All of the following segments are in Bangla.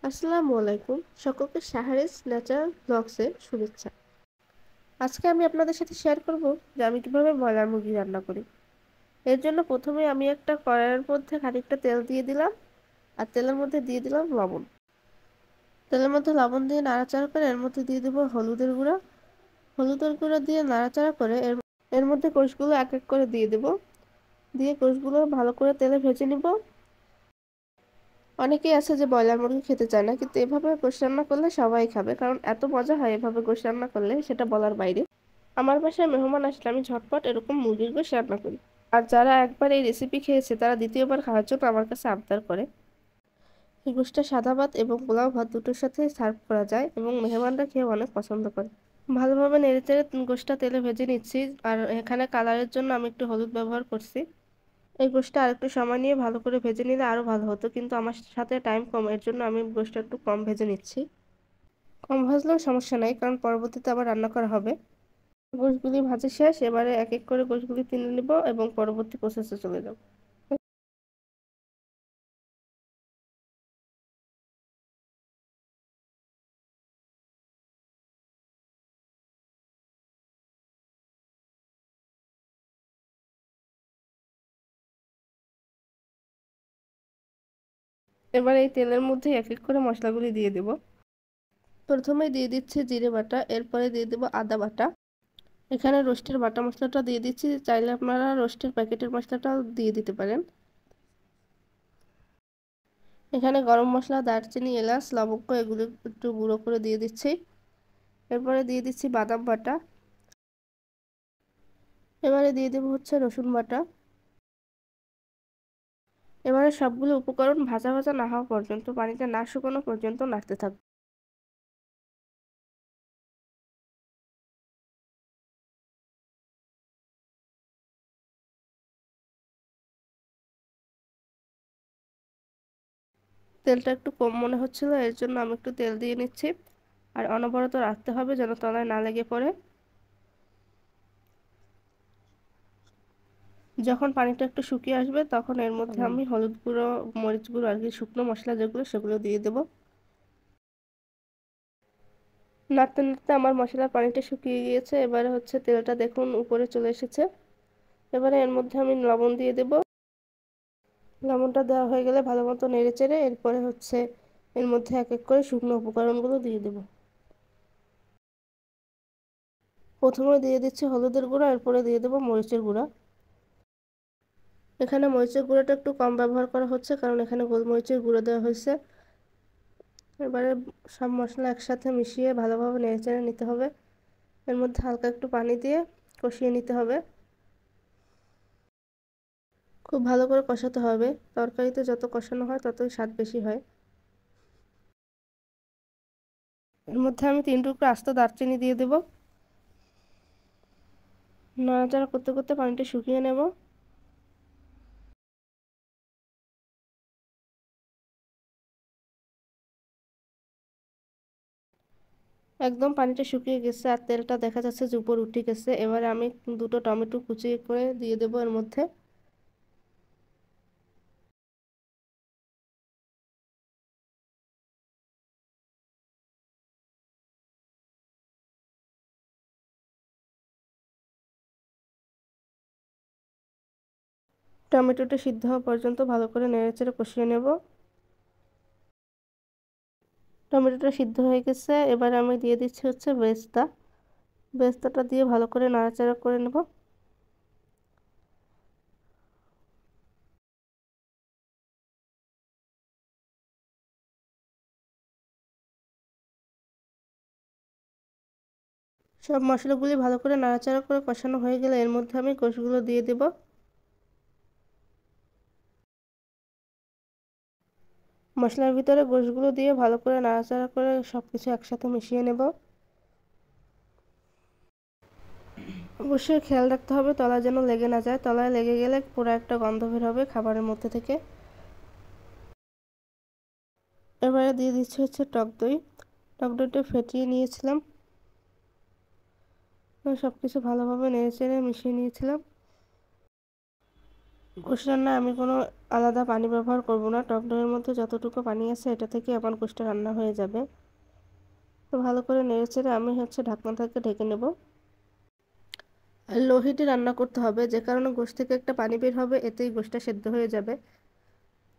আসসালামু আলাইকুম। সকলকে সাহারিস ন্যাচারাল ব্লগসে শুভেচ্ছা। আজকে আমি আপনাদের সাথে শেয়ার করব যে আমি কিভাবে ব্রয়লার মুরগি রান্না করি। এর জন্য প্রথমে আমি একটা কড়াইয়ের মধ্যে খানিকটা তেল দিয়ে দিলাম আর তেলের মধ্যে দিয়ে দিলাম লবণ। তেলের মধ্যে লবণ দিয়ে নাড়াচাড়া করে এর মধ্যে দিয়ে দেবো হলুদের গুঁড়া। হলুদের গুঁড়া দিয়ে নাড়াচাড়া করে এর মধ্যে কোষগুলো এক এক করে দিয়ে দেবো। দিয়ে কোষগুলো ভালো করে তেলে ভেজে নিব। অনেকেই আছে যে ব্রয়লার মুরগি খেতে চায় না, কিন্তু এভাবে গোশ রান্না করলে সবাই খাবে, কারণ এত মজা হয় এভাবে গোশ রান্না করলে, সেটা বলার বাইরে। আমার বাসায় মেহমান আসলে আমি ঝটপট এরকম মুরগির গোশ রান্না করি। আর যারা একবার এই রেসিপি খেয়েছে তারা দ্বিতীয়বার খাওয়ার জন্য আমার কাছে আবদার করে। এই গোশটা সাদা ভাত এবং পোলাও ভাত দুটোর সাথে সার্ভ করা যায় এবং মেহমানরা খেয়ে অনেক পছন্দ করে। ভালোভাবে নেড়েচেড়ে গোশটা তেলে ভেজে নিচ্ছি। আর এখানে কালারের জন্য আমি একটু হলুদ ব্যবহার করছি। এই গোশটা আরেকটু সময় নিয়ে ভালো করে ভেজে নিলে আরো ভালো হতো, কিন্তু আমার সাথে টাইম কম, এর জন্য আমি গোশটা একটু কম ভেজে নিচ্ছি। কম ভাজলেও সমস্যা নাই, কারণ পরবর্তীতে আবার রান্না করা হবে। গোশগুলি ভাজা শেষ, এবারে এক এক করে গোশগুলি তুলে নিব এবং পরবর্তী প্রসেসে চলে যাব। এবার এই তেলের মধ্যে এক এক করে মশলাগুলি দিয়ে দেব। প্রথমে দিয়ে দিচ্ছি জিরে বাটা, এরপরে দিয়ে দেব আদা বাটা। এখানে রোস্টের বাটা মশলাটা দিয়ে দিচ্ছি, চাইলে আপনারা রোস্টের প্যাকেটের মশলাটাও দিয়ে দিতে পারেন। এখানে গরম মশলা, দারচিনি, এলাচ, লবঙ্গ এগুলো একটু গুঁড়ো করে দিয়ে দিচ্ছি। এরপরে দিয়ে দিচ্ছি বাদাম বাটা। এবারে দিয়ে দেবো হচ্ছে রসুন বাটা। এবারে সবগুলো উপকরণ ভাজা ভাজা না হওয়া পর্যন্ত, পানিটা না শুকানো পর্যন্ত নাড়তে থাকবে। তেলটা একটু কম মনে হচ্ছিল, এর জন্য আমি একটু তেল দিয়ে নিচ্ছি। আর অনবরত রাখতে হবে যেন তলায় না লেগে পড়ে। যখন পানিটা একটু শুকিয়ে আসবে তখন এর মধ্যে আমি হলুদ গুঁড়ো, মরিচ গুঁড়ো আর কি শুকনো মশলা যেগুলো সেগুলো দিয়ে দেবো। নাড়তে নাড়তে আমার মশলার পানিটা শুকিয়ে গিয়েছে। এবারে হচ্ছে তেলটা দেখুন উপরে চলে এসেছে। এবারে এর মধ্যে আমি লবণ দিয়ে দেব। লবণটা দেওয়া হয়ে গেলে ভালো মতো নেড়ে চেড়ে এরপরে হচ্ছে এর মধ্যে এক এক করে শুকনো উপকরণগুলো দিয়ে দেব। প্রথমে দিয়ে দিচ্ছি হলুদের গুঁড়া, এরপরে দিয়ে দেবো মরিচের গুঁড়া। এখানে মরিচের গুঁড়োটা একটু কম ব্যবহার করা হচ্ছে, কারণ এখানে গোলমরিচের গুঁড়ো দেওয়া হয়েছে। এবারে সব মশলা একসাথে মিশিয়ে ভালোভাবে নেড়েচেড়ে নিতে হবে। এর মধ্যে হালকা একটু পানি দিয়ে কষিয়ে নিতে হবে। খুব ভালো করে কষাতে হবে, তরকারিতে যত কষানো হয় ততই স্বাদ বেশি হয়। এর মধ্যে আমি 3 টুকরো আস্ত দারচিনি দিয়ে দেব। নাড়াচাড়া করতে করতে পানিটা শুকিয়ে নেব। একদম পানিটা শুকিয়ে গেছে আর তেলটা দেখা যাচ্ছে যে উপর উঠে গেছে। এবারে আমি 2টো টমেটো কুচিয়ে করে দিয়ে দেবো এর মধ্যে। টমেটোটা সিদ্ধ হওয়া পর্যন্ত ভালো করে নেড়েচেড়ে কষিয়ে নেব। টমেটোটা সিদ্ধ হয়ে গেছে, এবার আমি দিয়ে দিচ্ছি হচ্ছে বেরেস্তা। বেরেস্তাটা দিয়ে ভালো করে নাড়াচাড়া করে নেব। সব মশলাগুলি ভালো করে নাড়াচাড়া করে কষানো হয়ে গেলে এর মধ্যে আমি গোশগুলো দিয়ে দেব। মশলার ভিতরে গোশগুলো দিয়ে ভালো করে নাড়াচাড়া করে সবকিছু একসাথে মিশিয়ে নেব। অবশ্যই খেয়াল রাখতে হবে তলায় যেন লেগে না যায়, তলায় লেগে গেলে পুরো একটা গন্ধ বের হবে খাবারের মধ্যে থেকে। এবারে দিয়ে দিচ্ছি হচ্ছে টক দই। টক দইটা ফেটিয়ে নিয়েছিলাম। সব কিছু ভালোভাবে নেড়েচেড়ে মিশিয়ে নিয়েছিলাম। গোশ রান্নায় আমি কোনো আলাদা পানি ব্যবহার করব না, টক দইয়ের মধ্যে যতটুকু পানি আছে এটা থেকে আমার গোশটা রান্না হয়ে যাবে। তো ভালো করে নেড়েচেড়ে আমি ঢাকনা থেকে ঢেকে নেব। আর লো হিটে রান্না করতে হবে, যে কারণে গোশ থেকে একটা পানি বের হবে, এতেই গোশটা সেদ্ধ হয়ে যাবে।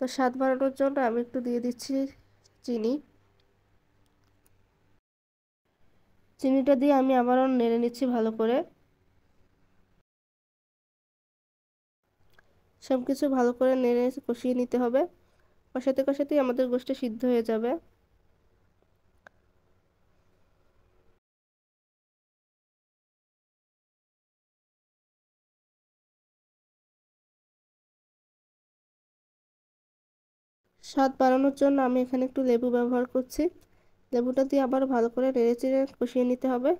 তো স্বাদ বাড়ানোর জন্য আমি একটু দিয়ে দিচ্ছি চিনি। চিনিটা দিয়ে আমি আবারও নেড়ে নিচ্ছি ভালো করে। সব কিছু ভালো করে নেড়ে কষিয়ে নিতে হবে। কষাতে কষাতেই আমাদের গোশটা সিদ্ধ হয়ে যাবে। স্বাদ বাড়ানোর জন্য আমি এখানে একটু লেবু ব্যবহার করছি। লেবুটা দিয়ে আবার ভালো করে নেড়েচেড়ে কষিয়ে নিতে হবে।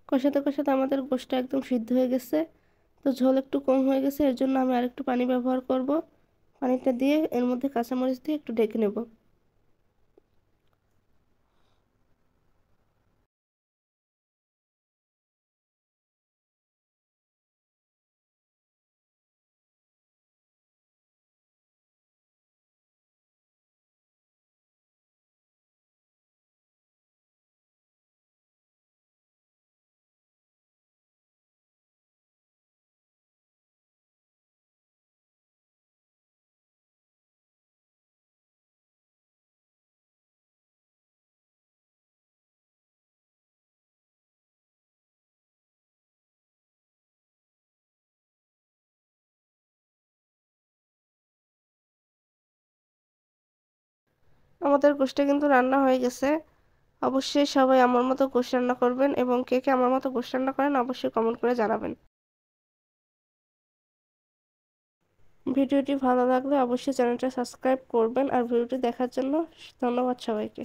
কষাতে কষাতে আমাদের গোশটা একদম সিদ্ধ হয়ে গেছে। তো ঝোল একটু কম হয়ে গেছে, এর জন্য আমি আরেকটু পানি ব্যবহার করব। পানিটা দিয়ে এর মধ্যে কাঁচামরিচ দিয়ে একটু ঢেকে নেব। আমাদের গোশটা কিন্তু রান্না হয়ে গেছে। অবশ্যই সবাই আমার মতো গোশ রান্না করবেন, এবং কে কে আমার মতো গোশ রান্না করেন অবশ্যই কমেন্ট করে জানাবেন। ভিডিওটি ভালো লাগলে অবশ্যই চ্যানেলটা সাবস্ক্রাইব করবেন, আর ভিডিওটি দেখার জন্য ধন্যবাদ সবাইকে।